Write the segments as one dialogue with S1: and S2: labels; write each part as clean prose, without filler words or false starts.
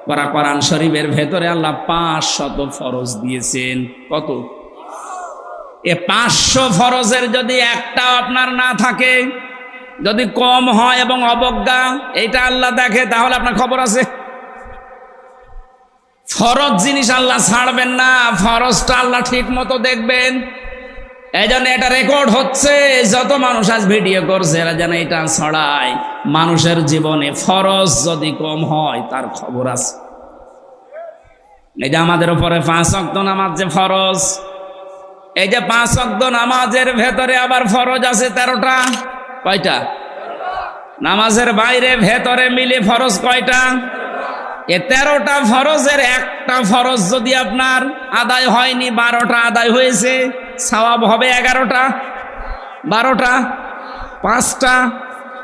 S1: কোরআন শরীফের ভেতরে আল্লাহ 500 ফরজ দিয়েছেন। কত? এ 500 ফরজের যদি একটাও আপনার না থাকে, যদি কম হয় এবং অবজ্ঞা এইটা আল্লাহ দেখে, তাহলে আপনার খবর আছে। ফরজ জিনিস আল্লাহ ছাড়বেন না, ফরজটা আল্লাহ ঠিক মতো দেখবেন। এই জন্য এটা রেকর্ড হচ্ছে, যত মানুষ আজ ভিডিও করছে এরা যেন এটা ছড়ায়। মানুষের জীবনে ফরজ যদি কম হয় তার খবর আছে। এই যে আমাদের উপরে 5 ওয়াক্ত নামাজ যে ফরজ, এই যে 5 ওয়াক্ত নামাজের ভেতরে আবার ফরজ আছে 13টা। কয়টা? নামাজের বাইরে ভেতরে মিলে ফরজ কয়টা? এ 13টা ফরজের একটা ফরজ যদি আপনার আদায় হয়নি, 12টা আদায় হয়েছে, সওয়াব হবে 11টা। 12টা 5টা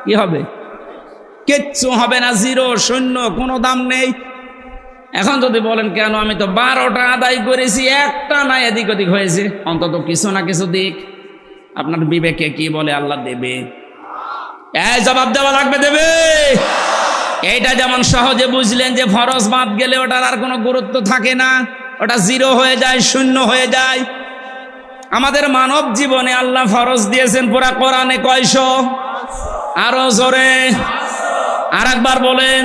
S1: কি হবে? কিচ্ছু হবে না, জিরো, শূন্য, কোনো দাম নেই। এখন যদি বলেন কেন, আমি তো 12টা আদায় করেছি, একটা না এদিক ওদিক হয়েছে, অন্তত কিছু না কিছু দিক। আপনার বিবেকে কি বলে আল্লাহ দেবে? এই জবাব দেওয়া লাগবে, দেবে। এইটা যেমন সহজে বুঝলেন যে ফরজ বাদ গেলে ওটার আর কোনো গুরুত্ব থাকে না, ওটা জিরো হয়ে যায়, শূন্য হয়ে যায়। আমাদের মানব জীবনে আল্লাহ ফরজ দিয়েছেন পুরা কোরআনে কয়শো? আরো জোরে আর একবার বলেন।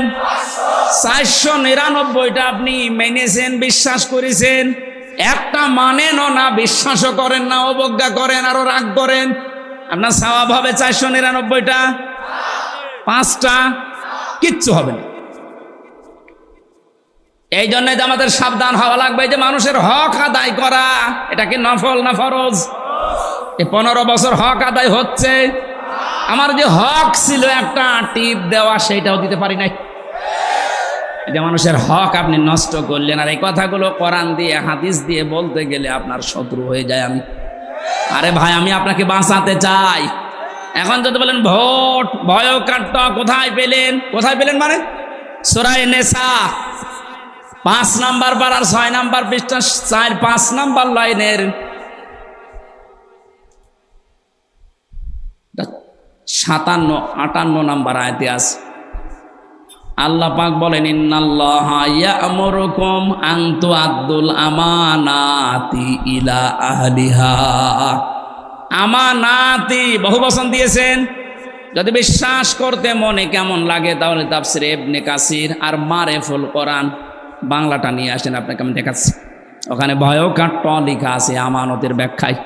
S1: 499টা আপনি মেনেছেন, বিশ্বাস করেছেন। একটা মানেন না, বিশ্বাসও করেন না, অবজ্ঞা করেন, আরো রাগ করেন। আপনার সওয়াব হবে 499টা, 5টা কিচ্ছু হবে না। এই জন্য আমাদের সাবধান হওয়া লাগবে যে মানুষের হক আদায় করা, এটা কি নফল না ফরজ? এই 15 বছর হক আদায় হচ্ছে। আমার যে হক ছিল একটা টিপ দেওয়া, সেইটাও দিতে পারি নাই। এটা মানুষের হক আপনি নষ্ট করলেন। আর এই কথাগুলো কোরআন দিয়ে হাদিস দিয়ে বলতে গেলে আপনার শত্রু হয়ে যায় আমি। আরে ভাই, আমি আপনাকে বাঁচাতে চাই। এখন যদি বলেন ভোট ভয় কাট্ট, কোথায় পেলেন? কোথায় পেলেন মানে সূরা নিসা 5 নাম্বার পারার 6 নাম্বার পৃষ্ঠা 4-5 নাম্বার লাইনের 57-58 নাম্বার আয়াতে আছে। আল্লাহ পাক বলেন, ইন্নাল্লাহা ইয়া'মুরুকুম আন তুআদ্দুল আমানাতি ইলা আহলিহা। আমানাতি বহু বচন দিয়েছেন। যদি বিশ্বাস করতে মনে কেমন লাগে তাহলে তাফসীরে ইবনে কাসির আর মারিফুল কোরআন বাংলাটা নিয়ে আসেন, আপনাকে আমি দেখাচ্ছি। ওখানে ভয়কাট্ট লেখা আছে আমানতের ব্যাখ্যায়।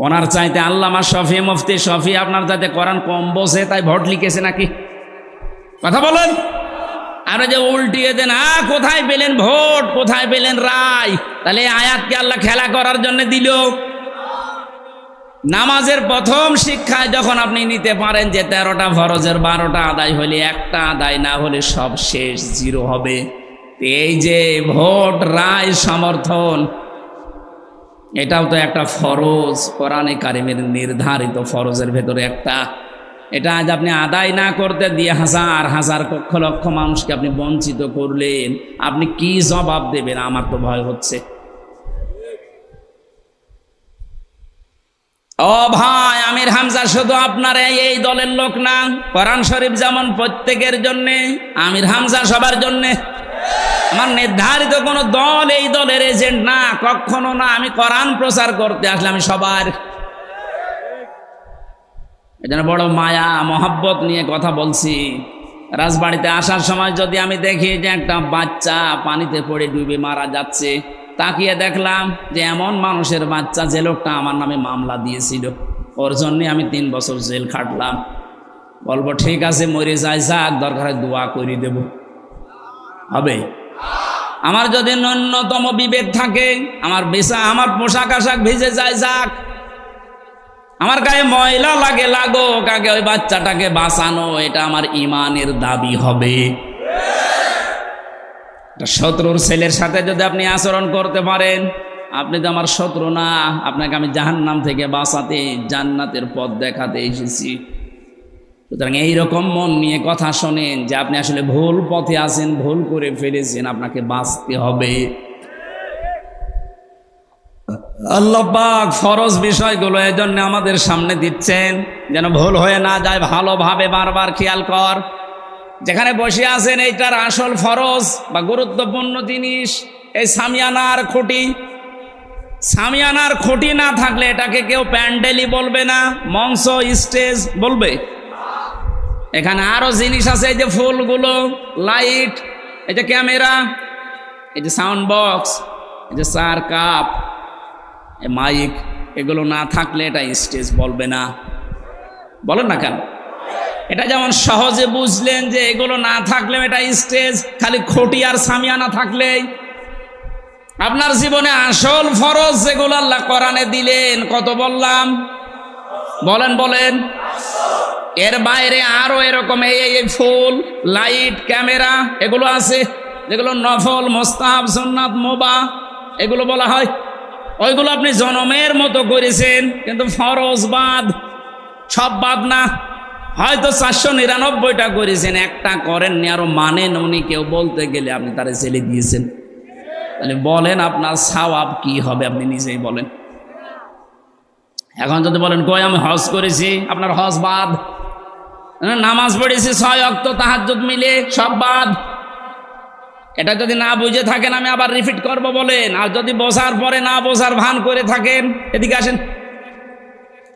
S1: ওনার চাইতে আল্লামা শফি, মুফতি শফি আপনার চাইতে কোরআন কম বোঝে, তাই ভোট লিখেছে নাকি? কথা বলেন। আর যে উল্টিয়ে দেন, কোথায় পেলেন ভোট, কোথায় পেলেন রায়? তাহলে আয়াতকে আল্লাহ খেলা করার জন্য দিল। নামাজের প্রথম শিক্ষায় যখন আপনি নিতে পারেন যে 13টা ফরজের 12টা আদায় হলে, একটা আদায় না হলে সব শেষ, জিরো হবে। এই যে ভোট, রায়, সমর্থন, এটাও তো একটা ফরজ, কোরআনে কারিমের নির্ধারিত ফরজের ভেতরে একটা। এটা আজ আপনি আদায় না করতে দিয়ে হাজার হাজার লক্ষ লক্ষ মানুষকে আপনি বঞ্চিত করলেন, আপনি কি জবাব দেবেন? আমার তো ভয় হচ্ছে। ও ভাই, আমির হামজা শুধু আপনার এই দলের লোক না। কোরআন শরীফ যেমন প্রত্যেকের জন্যে, আমির হামজা সবার জন্যে। আমার নির্ধারিত কোনো দল এই দলের এজেন্ট না, কখনো না। আমি কোরআন প্রচার করতে আসলে আমি সবার। এজন্য বড় মায়া মহব্বত নিয়ে কথা বলছি। রাজবাড়িতে আসার সময় যদি আমি দেখি যে একটা বাচ্চা পানিতে পড়ে ডুবে মারা যাচ্ছে, তাকিয়ে দেখলাম যে এমন মানুষের বাচ্চা যে লোকটা আমার নামে মামলা দিয়েছিল, ওর জন্যে আমি 3 বছর জেল খাটলাম, বলবো ঠিক আছে মরে যায়, যাক, দরকার দোয়া করে দেব, হবে? আমার যদি ন্যূনতম বিবেক থাকে, আমার পোশাক আশাক ভিজে যায়, যাক, আমার গায়ে ময়লা লাগে, লাগুক, আগে ওই বাচ্চাটাকে বাঁচানো, এটা আমার ইমানের দাবি হবে। শত্রুর ছেলের সাথে যদি আপনি আচরণ করতে পারেন, আপনি তো আমার শত্রু না, আপনাকে আমি জাহান্নাম থেকে বাঁচাতে, জান্নাতের পথ দেখাতে এসেছি। সুতরাং এইরকম মন নিয়ে কথা শোনেন যে আপনি আসলে ভুল পথে আছেন, ভুল করে ফেলেছেন, আপনাকে বাঁচতে হবে। আল্লাহ পাক ফরজ বিষয়গুলো এই জন্য আমাদের সামনে দিচ্ছেন যেন ভুল হয়ে না যায়। ভালোভাবে বারবার খেয়াল কর। যেখানে বসে আছেন এইটার আসল ফরজ বা গুরুত্বপূর্ণ জিনিস এই সামিয়ানার খুঁটি। সামিয়ানার খুঁটি না থাকলে এটাকে কেউ প্যান্ডেলই বলবে না, মঞ্চ স্টেজ বলবে। এখানে আরো জিনিস আছে, এই যে ফুলগুলো, লাইট, এই যে ক্যামেরা, এই যে সাউন্ড বক্স, এই যে চার কাপ, এই মাইক, এগুলো না থাকলে এটা স্টেজ বলবে না। বলেন না কেন? এটা যেমন সহজে বুঝলেন যে এগুলো না থাকলে এটা স্টেজ, খালি খুঁটি আর সামিয়ানা থাকলেই। আপনার জীবনে আসল ফরজ যেগুলো আল্লাহ কোরআনে দিলেন কত বললাম? বলেন বলেন। এর বাইরে আরো এরকম এই ফুল, লাইট, ক্যামেরা এগুলো আছে, যেগুলো নফল, মোস্তাহাব, সুন্নাত, মুবাহ এগুলো বলা হয়। ওইগুলো আপনি জনমের মতো করেছেন, কিন্তু ফরজ বাদ, সব বাদ না। হয়তো 499টা করেছেন, একটা করেননি, আরো মানেন উনি, কেউ বলতে গেলে আপনি তারে ছেলে দিয়েছেন। তাহলে বলেন আপনার সওয়াব কি হবে? আপনি নিজেই বলেন। এখন যদি বলেন কই আমি হজ করেছি, আপনার হজ বাদ। নামাজ পড়েছি 6 ওয়াক্ত তাহাজ্জুদ মিলে, সব বাদ। এটা যদি না বুঝে থাকেন আমি আবার রিপিট করব বলেন। আর যদি বোঝার পরে না বোঝার ভান করে থাকেন, এদিকে আসেন,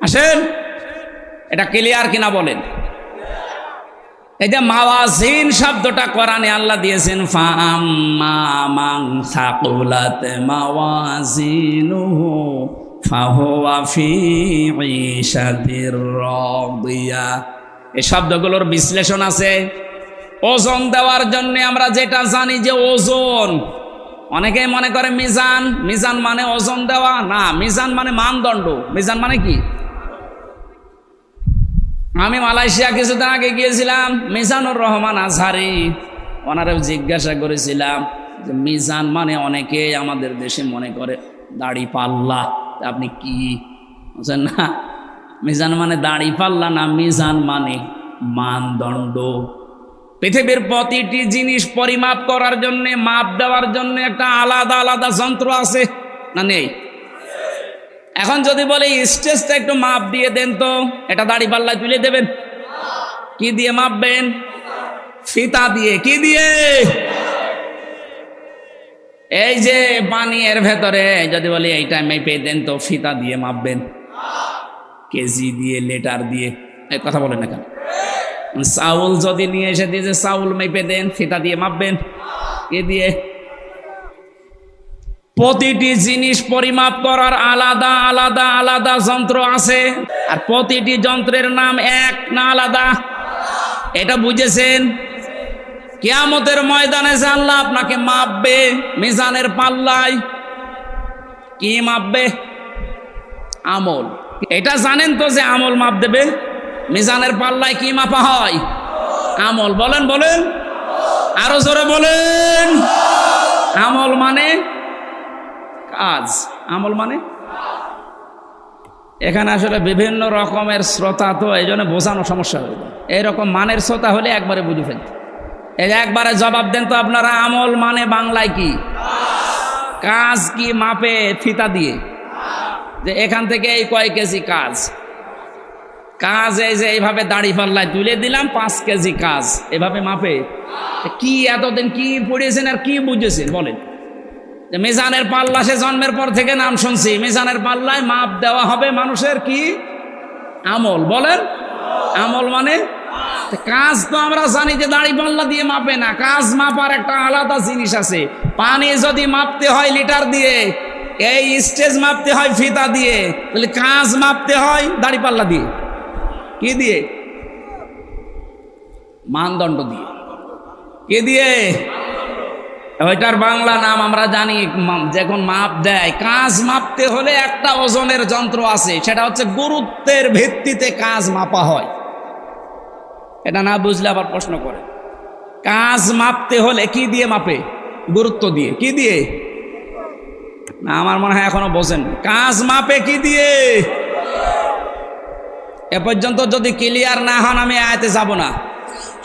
S1: আসেন, এটা ক্লিয়ার কিনা বলেন। এই যে মাওয়াজিন শব্দটা কোরআনে আল্লাহ দিয়েছেন, ফাআম্মা মান সাকুলাত মাওয়াজিনুহু ফাহুয়া ফি ঈশাতির রাদিয়া। এই শব্দগুলোর বিশ্লেষণ আছে। ওজন দেওয়ার জন্য আমরা যেটা জানি যে ওজন, অনেকেই মনে করে মিজান, মিজান মানে ওজন দেওয়া না, মিজান মানে মানদণ্ড। মিজান মানে কি? আমি মালয়েশিয়া কিছুদিন আগে গিয়েছিলাম, মিজানুর রহমান আজহারি, ওনারেও জিজ্ঞাসা করেছিলাম যে মিজান মানে অনেকে আমাদের দেশে মনে করে দাড়ি পাল্লা, আপনি কি বলছেন? না, মিজান মানে দাড়ি পাল্লা না, মিজান মানে মানদণ্ড। পৃথিবীর প্রতিটি জিনিস পরিমাপ করার জন্য, মাপ দেওয়ার জন্য একটা আলাদা আলাদা যন্ত্র আছে না নেই? এখন যদি বলে স্টেজটা একটু মাপ দিয়ে দেন তো, এটা দাড়ি পাল্লায় তুলে দেবেন? কি দিয়ে মাপবেন? ফিতা দিয়ে। কি দিয়ে? এই যে পানি এর ভেতরে যদি বলি এইটা মেপে দেন তো, ফিতা দিয়ে মাপবেন? কেজি দিয়ে, লিটার দিয়ে? এই কথা বলেন না কেন? চাউল যদি নিয়ে এসে দিয়ে যে চাউল মেপে দেন, ফিতা দিয়ে মাপবেন? কি দিয়ে? প্রতিটি জিনিস পরিমাপ করার আলাদা আলাদা আলাদা যন্ত্র আছে, আর প্রতিটি যন্ত্রের নাম এক না আলাদা? এটা বুঝেছেন? কিয়ামতের ময়দানে যে আল্লাহ আপনাকে মাপবে মিজানের পাল্লায়, কি মাপবে? আমল। এটা জানেন তো যে আমল মাপ দেবে? মিজানের পাল্লায় কি মাপা হয়? আমল। বলেন বলেন, আরো জোরে বলেন। আমল মানে কাজ, আমল মানে। এখানে আসলে বিভিন্ন রকমের শ্রোতা, তো এই জন্য বোঝানো সমস্যা হয়ে যায়। এইরকম মানের শ্রোতা হলে একবারে বুঝে ফেলত। এই একবারে জবাব দেন তো আপনারা, আমল মানে বাংলায় কি? কাজ। কি মাপে? ফিতা দিয়ে। যে এখান থেকে এই কয় কেজি কাজ, কাজ এই যে এইভাবে দাড়ি পাল্লায় তুলে দিলাম 5 কেজি কাজ, এভাবে মাপে? কি এতদিন কি পড়িয়েছেন আর কি বুঝেছেন বলেন? যে মিজানের পাল্লা সে জন্মের পর থেকে নাম শুনছি, মিজানের পাল্লায় মাপ দেওয়া হবে মানুষের কি? আমল। বলেন, আমল মানে কাজ। তো আমরা জানি যে দাড়ি পাল্লা দিয়ে মাপে না, কাজ মাপার একটা আলাদা জিনিস আছে। পানি যদি মাপতে হয় লিটার দিয়ে, এই স্টেজ মাপতে হয় ফিতা দিয়ে, তাহলে কাজ মাপতে হয় দাড়ি পাল্লা দিয়ে। কি দিয়ে? মানদণ্ড দিয়ে। কি দিয়ে? ওইটার বাংলা নাম আমরা জানি, যখন মাপ দেয়। কাজ মাপতে হলে একটা ওজনের যন্ত্র আছে, সেটা হচ্ছে গুরুত্বের ভিত্তিতে কাজ মাপা হয়। এটা না বুঝলে আবার প্রশ্ন করে। কাজ মাপতে হলে কি দিয়ে মাপে? গুরুত্ব দিয়ে। কি দিয়ে? না, আমার মনে হয় এখনো বোঝেন। কাজ মাপে কি দিয়ে? এ পর্যন্ত যদি ক্লিয়ার না হন আমি আয়াতে যাব না।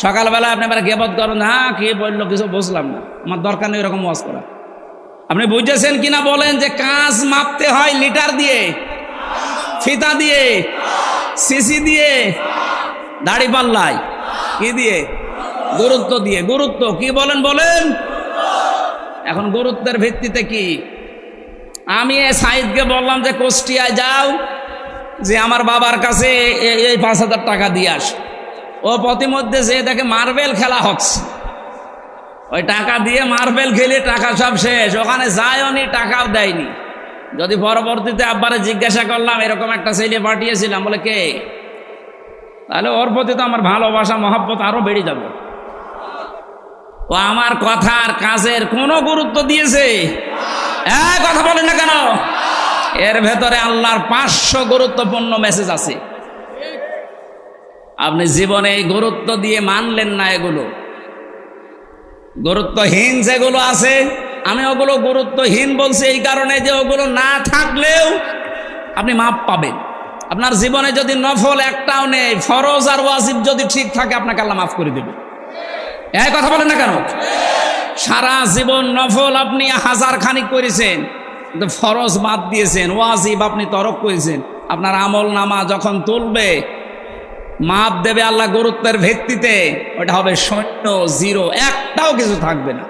S1: সকালবেলা আপনি এবার গেবত করেন, হ্যাঁ কি বললো কিছু বুঝলাম না, আমার দরকার নেই এরকম ওয়াজ করা। আপনি বুঝেছেন কিনা বলেন যে কাজ মাপতে হয় লিটার দিয়ে, ফিতা দিয়ে, সিসি দিয়ে, দাড়ি পাল্লায়? কি দিয়ে? গুরুত্ব দিয়ে। গুরুত্ব কি বলেন বলেন? এখন গুরুত্বের ভিত্তিতে কি? আমি সাইদকে বললাম যে কুষ্টিয়ায় যাও, যে আমার বাবার কাছে এই 5,000 টাকা দিয়ে আস। ও প্রতিমধ্যে যে দেখে মার্বেল খেলা হচ্ছে, ওই টাকা দিয়ে মার্বেল খেলে টাকা সব শেষ, ওখানে যায়নি, টাকাও দেয়নি। যদি পরবর্তীতে আব্বারে জিজ্ঞাসা করলাম এরকম একটা ছেলে পাঠিয়েছিলাম, বলে কে, তাহলে ওর প্রতি তো আমার ভালোবাসা মহব্বত আরো বেড়ে যাবে। ও আমার কথার কাজের কোনো গুরুত্ব দিয়েছে? কথা বলেন না কেন? এর ভেতরে আল্লাহর 500 গুরুত্বপূর্ণ মেসেজ আছে। আপনি জীবনে এই গুরুত্ব দিয়ে মানলেন না, এগুলো গুরুত্বহীন যেগুলো আছে, আমি ওগুলো গুরুত্বহীন বলছি এই কারণে যে ওগুলো না থাকলেও আপনি মাপ পাবেন। আপনার জীবনে যদি নফল একটাও নেই, ফরজ আর ওয়াজিব যদি ঠিক থাকে, আপনাকে আল্লাহ মাফ করে দেবে। এই কথা বলেন না কেন? সারা জীবন নফল আপনি 1000 খানিক করেছেন, কিন্তু ফরজ বাদ দিয়েছেন, ওয়াজিব আপনি তরক করেছেন। আপনার আমল নামা যখন তুলবে, মাপ দেবে আল্লাহ গুরুত্বের ভিত্তিতে, ওটা হবে 0, 0, একটাও কিছু থাকবে না।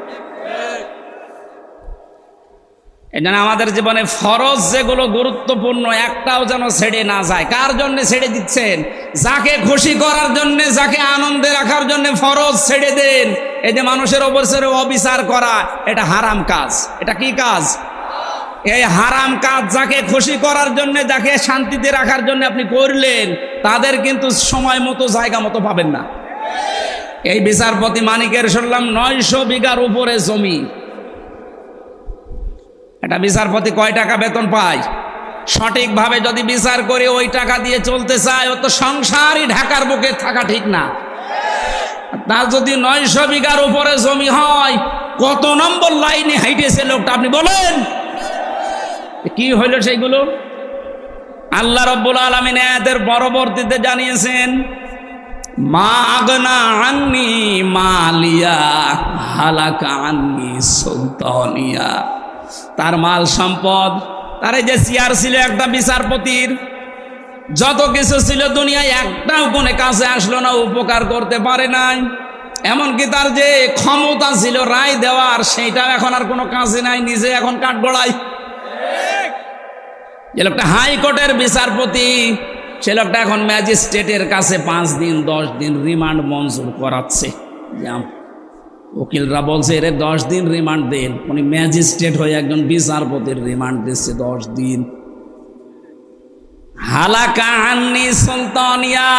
S1: এজন্য আমাদের জীবনে ফরজ যেগুলো গুরুত্বপূর্ণ, একটাও যেন ছেড়ে না যায়। কার জন্য ছেড়ে দিচ্ছেন? যাকে খুশি করার জন্য, যাকে আনন্দে রাখার জন্য ফরজ ছেড়ে দেন। এই যে মানুষের ওপর ছেড়ে অবিচার করা, এটা হারাম কাজ। এটা কি কাজ? এই হারাম কাজ যাকে খুশি করার জন্য, যাকে শান্তিতে রাখার জন্য আপনি করলেন, তাদের কিন্তু সময় মতো জায়গা মতো পাবেন না। এই বিচারপতি মানিকের শুনলাম 900 বিঘার উপরে জমি। এটা বিচারপতি কয় টাকা বেতন পায়? সঠিকভাবে যদি বিচার করে ওই টাকা দিয়ে চলতে চায়, ও তো সংসারই ঢাকার বুকে থাকা ঠিক না। তার যদি 900 বিঘার উপরে জমি হয়, কত নম্বর লাইনে হাইটেছে লোকটা আপনি বলেন? কি হইল সেইগুলো? আল্লাহ রাব্বুল আলামিন আয়াতের পরবর্তীতে জানিয়েছেন, মা আগনা আন্নি মালিয়া হালাকা আন্নি সুলতানিয়া। তার মাল সম্পদ, তার এই যে চেয়ার ছিল একটা বিচারপতির, যত কিছু ছিল দুনিয়ায়, একটাও কোনো কাজে আসলো না, উপকার করতে পারে নাই। এমনকি তার যে ক্ষমতা ছিল রায় দেওয়ার, সেইটাও এখন আর কোনো কাজে নাই, নিজে এখন কাঠগড়ায়। যে লোকটা হাইকোর্টের বিচারপতি, সে লোকটা এখন ম্যাজিস্ট্রেটের কাছে 5 দিন 10 দিন রিমান্ড মঞ্জুর করাচ্ছে। উকিলরা বলছে এর 10 দিন রিমান্ড দেন। উনি ম্যাজিস্ট্রেট হয়ে একজন বিচারপতির রিমান্ড দিচ্ছে 10 দিন। হালাকা আন্নি সুলতানিয়া,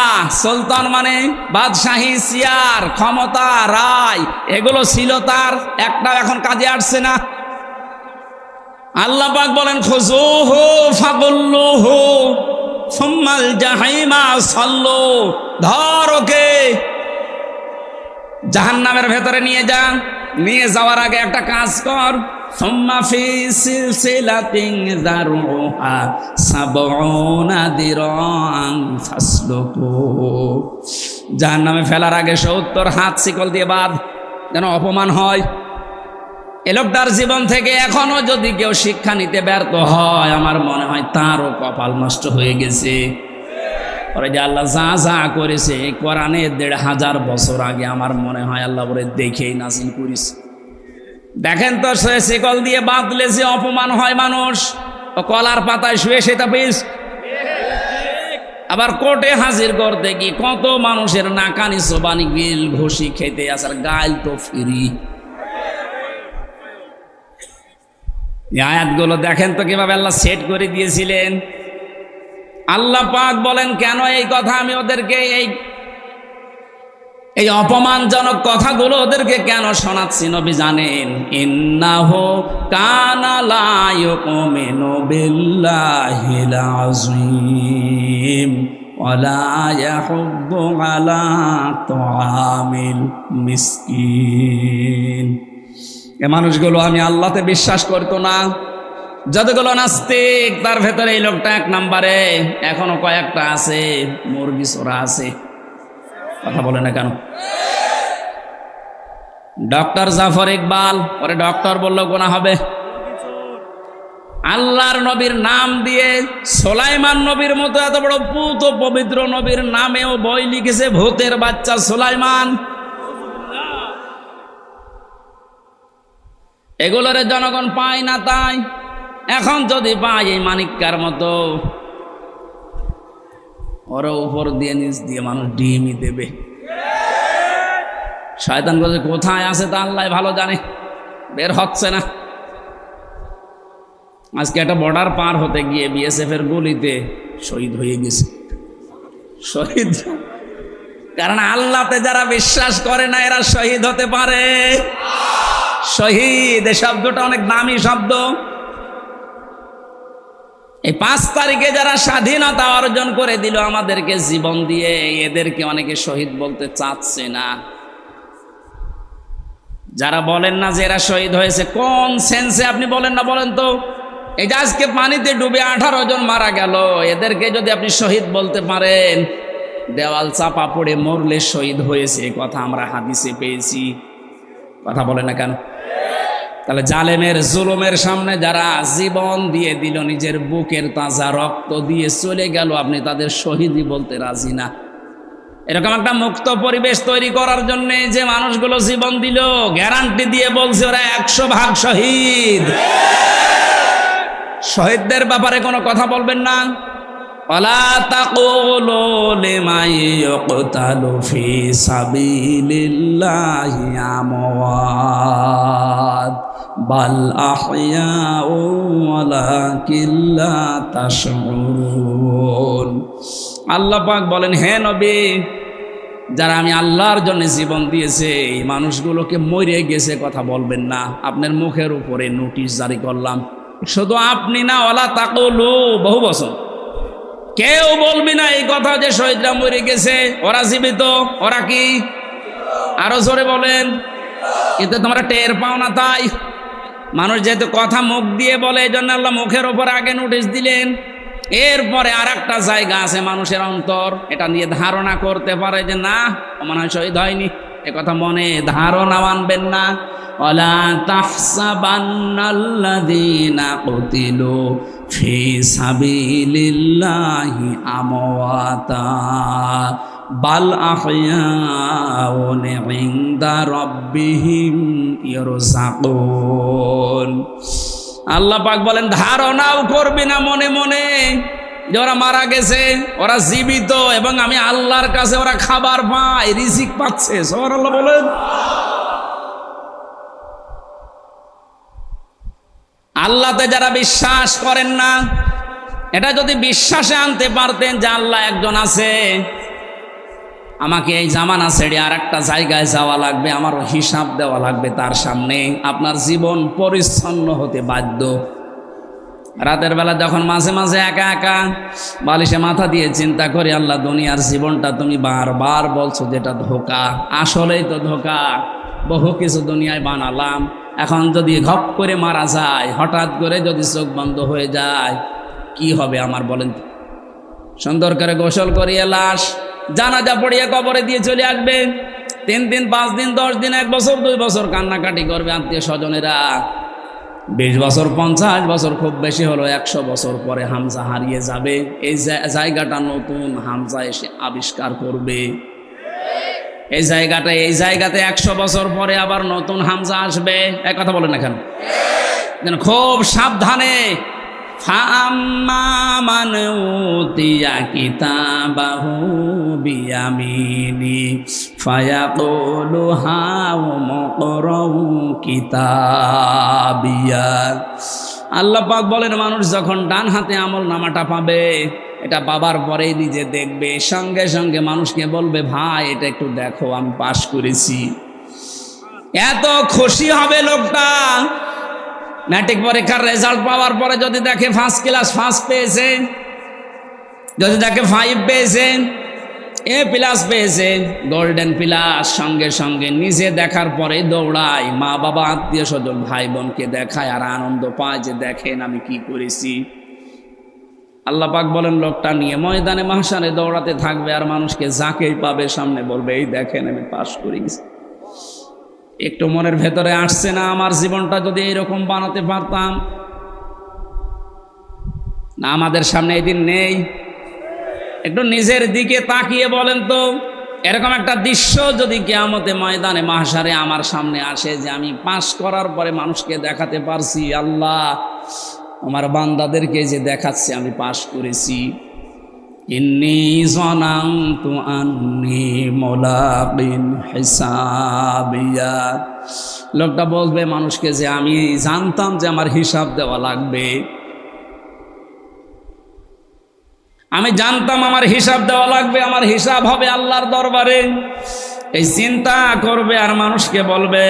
S1: সুলতান মানে বাদশাহী, চেয়ার, ক্ষমতা, রায়, এগুলো ছিল তার, একটাও এখন কাজে আসছে না। আল্লাহ পাক বলেন, খুযুহু ফাগুল্লুহু সুম্মাল জাহিমা সাল্লু। ধর ওকে, জাহান্নামের ভেতরে নিয়ে যা। নিয়ে যাওয়ার আগে একটা কাজ কর, সুম্মা ফি সিলসিলাতিন যারউহা 70 দিরান ফাসলুকু। জাহান্নামে ফেলার আগে 70 হাত শিকল দিয়ে বাঁধ, যেন অপমান হয়। এ লোকটার জীবন থেকে এখনো যদি কেউ শিক্ষা নিতে ব্যর্থ হয়, আমার মনে হয় তারও কপাল নষ্ট হয়ে গেছে। ওরে যে আল্লাহ যা যা করেছে কোরআনে 1500 বছর আগে, আমার মনে হয় আল্লাহ ওরে দেখেই নাজিল করেছে। দেখেন তো, সে শিকল দিয়ে বাঁধলে যে অপমান হয় মানুষ, ও কলার পাতায় শুয়ে সেটা পেয়েছে। আবার কোর্টে হাজির করতে কি কত মানুষের নাকানি সোবানি গিল ঘষি খেতে আসার, গাইল তো ফিরি। আয়াতগুলো দেখেন তো কিভাবে আল্লাহ সেট করে দিয়েছিলেন। আল্লাহ পাক বলেন, কেন এই কথা আমি ওদেরকে, এই অপমানজনক কথাগুলো ওদেরকে কেন শোনাচ্ছি নবী জানেন? ইন্নাহু কানা লা ইউমিনু বিল্লাহিল আযীম ওয়া লা ইয়াহুদ্দু আলা তুআমিল মিসকিন। এ মানুষগুলো আমি আল্লাহতে বিশ্বাস করতো না। যতগুলো নাস্তিক, তার ভেতরে এই লোকটা 1 নম্বরে। এখনো কয়েকটা আছে, মুরগি চোরা আছে। কথা বলে না কেন? ডক্টর জাফর ইকবাল, পরে ডক্টর বললো গোনা হবে। আল্লাহর নবীর নাম দিয়ে সুলাইমান নবীর মতো এত বড় পুত পবিত্র নবীর নামেও বই লিখেছে ভূতের বাচ্চা সুলাইমান। এগুলোর জনগণ পায় না, তাই এখন যদি পায় এই মানিক্কার মতো, ওরা উপর দিয়ে নিচ দিয়ে মানুষ ডিমই দেবে। শয়তান বলে কোথায় আছে তা আল্লাহ ভালো জানে, বের হচ্ছে না। আজকে একটা বর্ডার পার হতে গিয়ে বিএসএফ এর গুলিতে শহীদ হয়ে গেছে। শহীদ কারণ আল্লাহতে যারা বিশ্বাস করে না এরা শহীদ হতে পারে। শহীদ এই শব্দটা অনেক দামি শব্দ। এই 5 তারিখে যারা স্বাধীনতা অর্জন করে দিল আমাদেরকে জীবন দিয়ে, এদেরকে অনেকে শহীদ বলতে চাচ্ছে না। যারা বলেন না যে এরা শহীদ হয়েছে, কোন সেন্সে আপনি বলেন না বলেন তো? এই যে আজকে পানিতে ডুবে 18 জন মারা গেল, এদেরকে যদি আপনি শহীদ বলতে পারেন, দেওয়াল চাপা পড়ে মরলে শহীদ হয়েছে কথা আমরা হাদিসে পেয়েছি। কথা বলে না কেন? তাহলে জালেমের জুলুমের সামনে যারা জীবন দিয়ে দিল, নিজের বুকের তাজা রক্ত দিয়ে চলে গেল, আপনি তাদের শহীদই বলতে রাজি না। এরকম একটা মুক্ত পরিবেশ তৈরি করার জন্য যে মানুষগুলো জীবন দিল, গ্যারান্টি দিয়ে বলছে ওরা 100% শহীদ। শহীদদের ব্যাপারে কোনো কথা বলবেন না। ওয়ালা তাকুলু লিমান ইউকতালু ফি সাবিলিল্লাহি আমওয়াত বাল আহইয়াউ ওয়ালাকিন লা তাশউরুন। আল্লাহ পাক বলেন, হে নবী, যারা আমি আল্লাহর জন্য জীবন দিয়েছে এই মানুষগুলোকে মরে গেছে কথা বলবেন না। আপনার মুখের উপরে নোটিশ জারি করলাম, শুধু আপনি না, ওয়ালা তাকুলু বহু বছর কেউ বলবি না এই কথা যে শহীদরা মরে গেছে, ওরা জীবিত। ওরা কি? আরো জোরে বলেন। কিন্তু তোমরা টের পাও না। তাই মানুষ যেহেতু কথা মুখ দিয়ে বলে, এই জন্য আল্লাহ মুখের ওপর আগে নোটিশ দিলেন। এরপরে আর একটা জায়গা আছে মানুষের অন্তর, এটা নিয়ে ধারণা করতে পারে যে না, মনে হয় শহীদ হয়নি। এ কথা মনে ধারণা মানবেন না। ওয়ালা তাহসাবান্নাল্লাযীনা কুতিলু ফি সাবিলিল্লাহি আমওয়াতা বাল আহইয়াউন ইনদা রাব্বিহিম ইয়ারযাকুন। আল্লাহ পাক বলেন, ধারণাও করবি না মনে মনে যে ওরা মারা গেছে, ওরা জীবিত এবং আমি আল্লাহর কাছে ওরা খাবার পায়, রিজিক পাচ্ছে। সুবহানাল্লাহ বলেন। আল্লাহতে যারা বিশ্বাস করেন না, এটা যদি বিশ্বাসে আনতে পারতেন যে আল্লাহ একজন আছে, আমাকে এই জামানা ছেড়ে আর একটা জায়গায় যাওয়া লাগবে, আমারও হিসাব দেওয়া লাগবে তার সামনে, আপনার জীবন পরিচ্ছন্ন হতে বাধ্য। রাতের বেলা যখন মাঝে মাঝে একা একা বালিশে মাথা দিয়ে চিন্তা করি, আল্লাহ দুনিয়ার জীবনটা তুমি বারবার বলছো যেটা ধোঁকা, আসলেই তো ধোঁকা। বহু কিছু দুনিয়ায় বানালাম, এখন যদি ঘপ করে মারা যায়, হঠাৎ করে যদি চোখ বন্ধ হয়ে যায়, কি হবে আমার বলেন? সুন্দর করে গোসল করিয়ে লাশ জানাজা পড়িয়ে কবরে দিয়ে চলে আসবে। 3 দিন 5 দিন 10 দিন 1 বছর 2 বছর কান্নাকাটি করবে আত্মীয় স্বজনেরা। 20 বছর 50 বছর খুব বেশি হলো 100 বছর পরে হামজা হারিয়ে যাবে। এই জায়গাটা নতুন হামজা এসে আবিষ্কার করবে। এই জায়গাতে 100 বছর পরে আবার নতুন হামজা আসবে। এক কথা বলেন না কেন? খুব সাবধানে। ফাম্মা মান উতিয়া কিতাবাহু বিয়ামিনি ফায়াকুলু হাউ মুকরাউ কিতাবিয়া। আল্লাহ পাক বলেন, মানুষ যখন ডান হাতে আমল নামাটা পাবে, এটা পাবার পরেই নিজে দেখবে, সঙ্গে সঙ্গে মানুষকে বলবে, ভাই এটা একটু দেখো আমি পাশ করেছি। এত খুশি হবে লোকটা। ম্যাট্রিক পরীক্ষার রেজাল্ট পাওয়ার পরে যদি দেখে ফার্স্ট ক্লাস ফার্স্ট পেয়েছে, যদি দেখে 5 পেয়েছে, A+ পেয়েছে, গোল্ডেন প্লাস, সঙ্গে সঙ্গে নিজে দেখার পরে দৌড়ায়, মা বাবা আত্মীয় স্বজন ভাই বোনকে দেখায় আর আনন্দ পায় যে দেখেন আমি কি করেছি। আল্লাহ পাক বলেন, লোকটা নিয়ে ময়দানে মাহশারে দৌড়াতে থাকবে আর মানুষকে যাকেই পাবে সামনে বলবে, এই দেখেন আমি পাশ করে গেছি। একটু মনের ভেতরে আসছে না, আমার জীবনটা যদি এরকম বানাতে পারতাম? না, আমাদের সামনে এই দিন নেই। একটু নিজের দিকে তাকিয়ে বলেন তো, এরকম একটা দৃশ্য যদি কিয়ামতে ময়দানে মাহশারে আমার সামনে আসে যে আমি পাস করার পরে মানুষকে দেখাতে পারছি, আল্লাহ আমার বান্দাদেরকে যে দেখাচ্ছে আমি পাস করেছি, ইন্নী যানানতু আন্নী মুলাকিন হিসাবিয়া, লোকটা বলবে মানুষকে যে আমি জানতাম যে আমার হিসাব দেওয়া লাগবে, আমি জানতাম আমার হিসাব দেওয়া লাগবে, আমার হিসাব হবে আল্লাহর দরবারে। এই চিন্তা করবে আর মানুষকে বলবে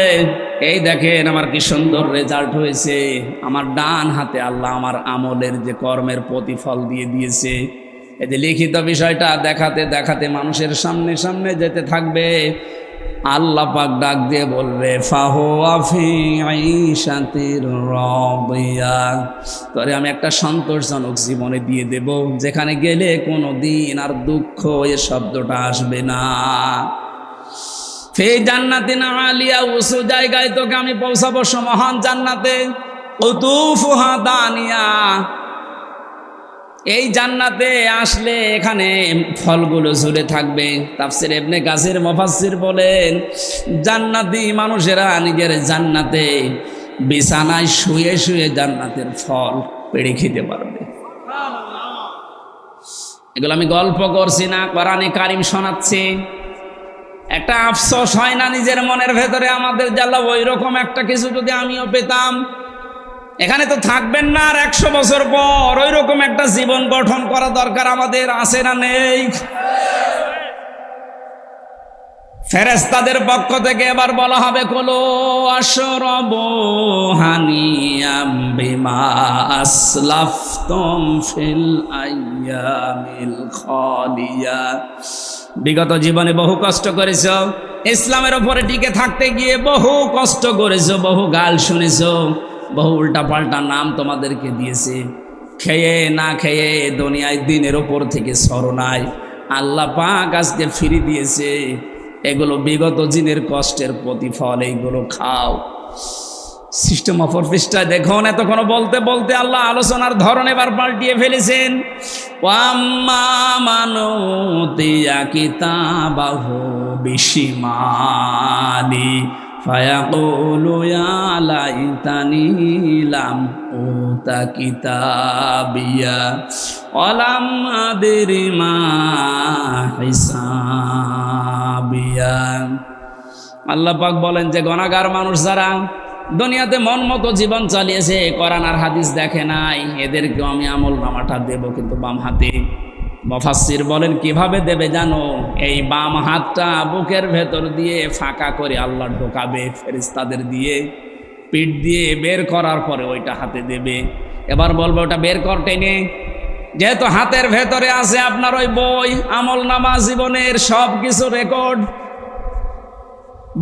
S1: এই দেখেন আমার কি সুন্দর রেজাল্ট হয়েছে, আমার ডান হাতে আল্লাহ আমার আমলের যে কর্মের প্রতিফল দিয়ে দিয়েছে। এই যে লিখিত বিষয়টা দেখাতে দেখাতে মানুষের সামনে সামনে যেতে থাকবে, আল্লাহ পাক ডাক দিয়ে বলবে ফাহুয়া ফি আইশাতির রাদিয়া, তোরে আমি একটা সন্তোষজনক জীবনে দিয়ে দেব, যেখানে গেলে কোনো দিন আর দুঃখ এ শব্দটা আসবে না। ফি জান্নাতিন আলিয়া, উঁচু জায়গায় তোকে আমি পৌঁছাবো, মহান জান্নাতে। কুতুফুহা দানিয়া, এই জান্নাতে আসলে এখানে ফলগুলো ঝুলে থাকবে। তাফসির ইবনে কাসির মুফাসসির বলেন জান্নাতি মানুষেরা নিজের জান্নাতে বিছানায় শুয়ে শুয়ে জান্নাতের ফল পেড়ে খেতে পারবে। এগুলো আমি গল্প করছি না, কোরআনে কারিম শোনাচ্ছি। একটা আফসোস হয় না নিজের মনের ভেতরে আমাদের, জ্বালা ওই রকম একটা কিছু যদি আমিও পেতাম। এখানে তো থাকবেন না, আর 100 বছর পর ওই রকম একটা জীবন গঠন করা দরকার আমাদের, আছে না নেই? ফেরেশতাদের পক্ষ থেকে এবার বলা হবে কুলু আশরাবু হানিয়াম বিমা আসলাফতুম ফিল আইয়ামিল খালিয়া, বিগত জীবনে বহু কষ্ট করেছো, ইসলামের উপরে টিকে থাকতে গিয়ে বহু কষ্ট করেছো, বহু গাল শুনেছো, বহু উল্টা পাল্টা নাম তোমাদেরকে দিয়েছে, খেয়ে না খেয়ে দুনিয়ায় দিনের ওপর থেকে সরনায় আল্লাহ পাক আজকে ফিরে দিয়েছে। এগুলো বিগত দিনের কষ্টের প্রতিফল, এইগুলো খাও। সিস্টেম অফ পৃষ্ঠায় দেখুন, এতক্ষণ বলতে বলতে আল্লাহ আলোচনার ধরন এবার পাল্টিয়ে ফেলেছেন। ওয়াম্মা মানুতিয়া কিতাবাহু বিশিমালি ফায়াকুলু ইয়া লাইতানি লাম উতা কিতাবিয়া ওয়ালাম আদরি মা হিসাবিয়া। আল্লাহ পাক বলেন যে গুনাহগার মানুষ যারা দুনিয়াতে মন মতো জীবন চালিয়েছে, কোরআন আর হাদিস দেখে নাই, এদেরকেও আমি আমল নামাটা দেব, কিন্তু বাম হাতে। মুফাসসির বলেন কিভাবে দেবে জানো? এই বাম হাতটা বুকের ভেতর দিয়ে ফাঁকা করে আল্লাহ ঢোকাবে ফেরেশতাদের দিয়ে, পিঠ দিয়ে বের করার পরে ওইটা হাতে দেবে। এবার বলবে ওটা বের কর টেনে, যেহেতু হাতের ভেতরে আছে আপনার ওই বই, আমল নামা, জীবনের সব কিছু রেকর্ড।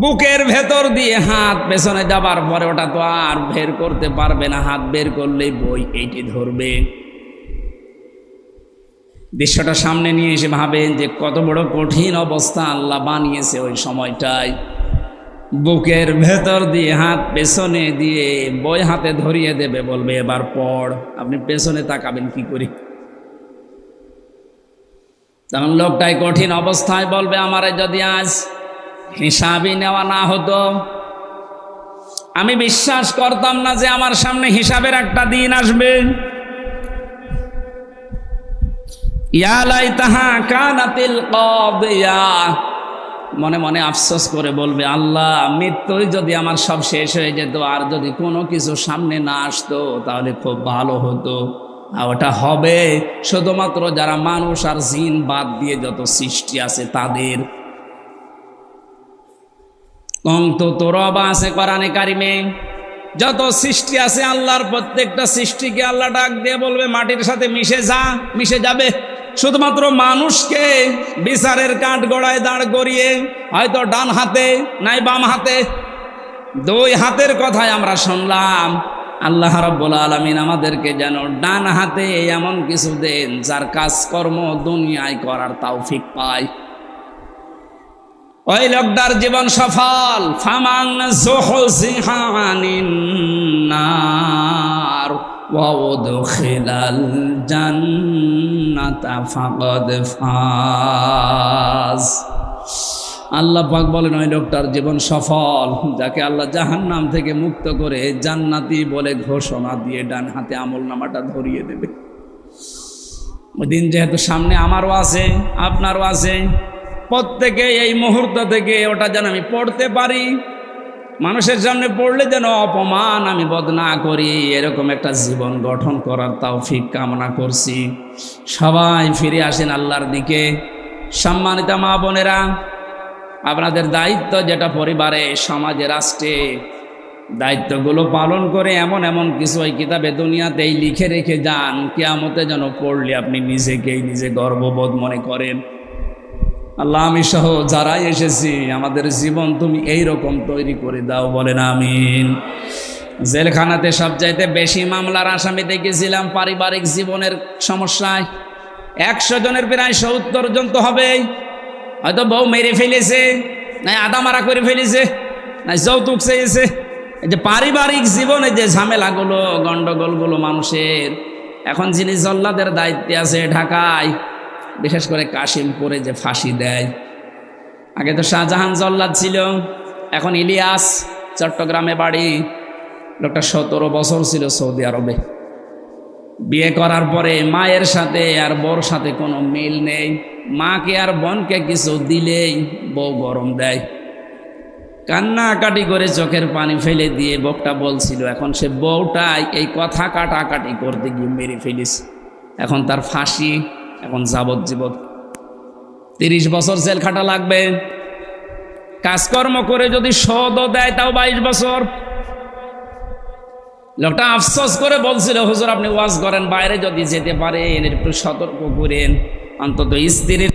S1: বুকের ভেতর দিয়ে হাত পেছনে যাবার পরে ওটা তো আর বের করতে পারবে না, হাত বের করলেই বই এইটি ধরবে। দৃশ্যটা সামনে নিয়ে এসে ভাবেন যে কত বড় কঠিন অবস্থা আল্লাহ বানিয়েছে ওই সময়টায়। বুকের ভেতর দিয়ে হাত পেছনে দিয়ে বই হাতে ধরিয়ে দেবে, বলবে এবার পড়। আপনি পেছনে তাকাবেন কি করে? তখন লোকটাই কঠিন অবস্থায় বলবে আমারে যদি আজ হিসাবই নেওয়া না হতো, আমি বিশ্বাস করতাম না যে আমার সামনে হিসাবের একটা দিন আসবে। ইয়া লাইতাহা কানাতিল কাদিয়া, মনে মনে আফসোস করে বলবে আল্লাহ মৃত্যুই যদি আমার সব শেষ হয়ে যেত, আর যদি কোনো কিছু সামনে না আসতো তাহলে খুব ভালো হতো। আর ওটা হবে শুধুমাত্র যারা মানুষ আর জিন বাদ দিয়ে যত সৃষ্টি আছে তাদের। তো তোরবা আছে কোরআনে কারিমে, যত সৃষ্টি আছে আল্লাহর প্রত্যেকটা সৃষ্টিকে আল্লাহ ডাক দিয়ে বলবে মাটির সাথে মিশে যা, মিশে যাবে। শুধুমাত্র মানুষকে বিচারের কাঠ গড়ায় দাঁড় করিয়ে হয়তো ডান হাতে নাই বাম হাতে, দুই হাতের কথাই আমরা শুনলাম। আল্লাহ রাব্বুল আলামিন আমাদেরকে যেন ডান হাতে এমন কিছু দেন যার কাজকর্ম দুনিয়ায় করার তৌফিক পায়। ওই লোকটার জীবন সফল। ফামান যুহজিহা আনিন নার ওয়া উদখিলাল জান্নাতা ফাকাদ ফাজ। আল্লাহ পাক বলেন ওই লোকটার জীবন সফল, যাকে আল্লাহ জাহান্নাম থেকে মুক্ত করে জান্নাতি বলে ঘোষণা দিয়ে ডান হাতে আমলনামাটা ধরিয়ে দেবে। ওই দিন যেহেতু সামনে আমারও আছে, আপনারও আছে, প্রত্যেকে এই মুহূর্ত থেকে ওটা যেন আমি পড়তে পারি, মানুষের সামনে পড়লে যেন অপমান আমি বোধ না করি, এরকম একটা জীবন গঠন করার তৌফিক কামনা করছি। সবাই ফিরে আসেন আল্লাহর দিকে। সম্মানিত মা বোনেরা, আপনাদের দায়িত্ব যেটা পরিবারে, সমাজে, রাষ্ট্রে, দায়িত্বগুলো পালন করে এমন এমন কিছু ওই কিতাবে দুনিয়াতেই লিখে রেখে যান, কিয়ামতে যেন পড়লে আপনি নিজে গর্ববোধ মনে করেন, আল্লাহ আমি সহ যারাই এসেছি আমাদের জীবন তুমি এই রকম তৈরি করে দাও, বলেন আমিন। জেলখানাতে সবচাইতে বেশি মামলার আসামি দেখেছিলাম পারিবারিক জীবনের সমস্যায়। 100 জনের প্রায় 70 জন তো হবেই, হয়তো বউ মেরে ফেলেছে, নাই আদা মারা করে ফেলেছে, নাই যৌতুক চেয়েছে। এই যে পারিবারিক জীবনে যে ঝামেলাগুলো, গন্ডগোলগুলো মানুষের, এখন যিনি জল্লাদের দায়িত্বে আছে ঢাকায়, বিশেষ করে কাশিমপুরে যে ফাঁসি দেয়, আগে তো শাহজাহান জল্লাদ ছিল, এখন ইলিয়াস চট্টগ্রামে বাড়ি। লোকটা 17 বছর ছিল সৌদি আরবে। বিয়ে করার পরে মায়ের সাথে আর বউর সাথে কোনো মিল নেই। মাকে আর বোনকে কিছু দিলেই বউ গরম দেয়, কান্নাকাটি করে চোখের পানি ফেলে দিয়ে বউটা বলছিল, এখন সে বউটাই এই কথা কাটাকাটি করতে গিয়ে মেরে ফেলিস। এখন তার ফাঁসি, এখন যাবজ্জীবন, 30 বছর জেল খাটা লাগবে। কাজকর্ম করে যদি শোধও দেয় তাও 22 বছর। লোকটা আফসোস করে বলছিল, হুজুর আপনি ওয়াজ করেন, বাইরে যদি যেতে পারেন একটু সতর্ক করেন, অন্তত স্ত্রীর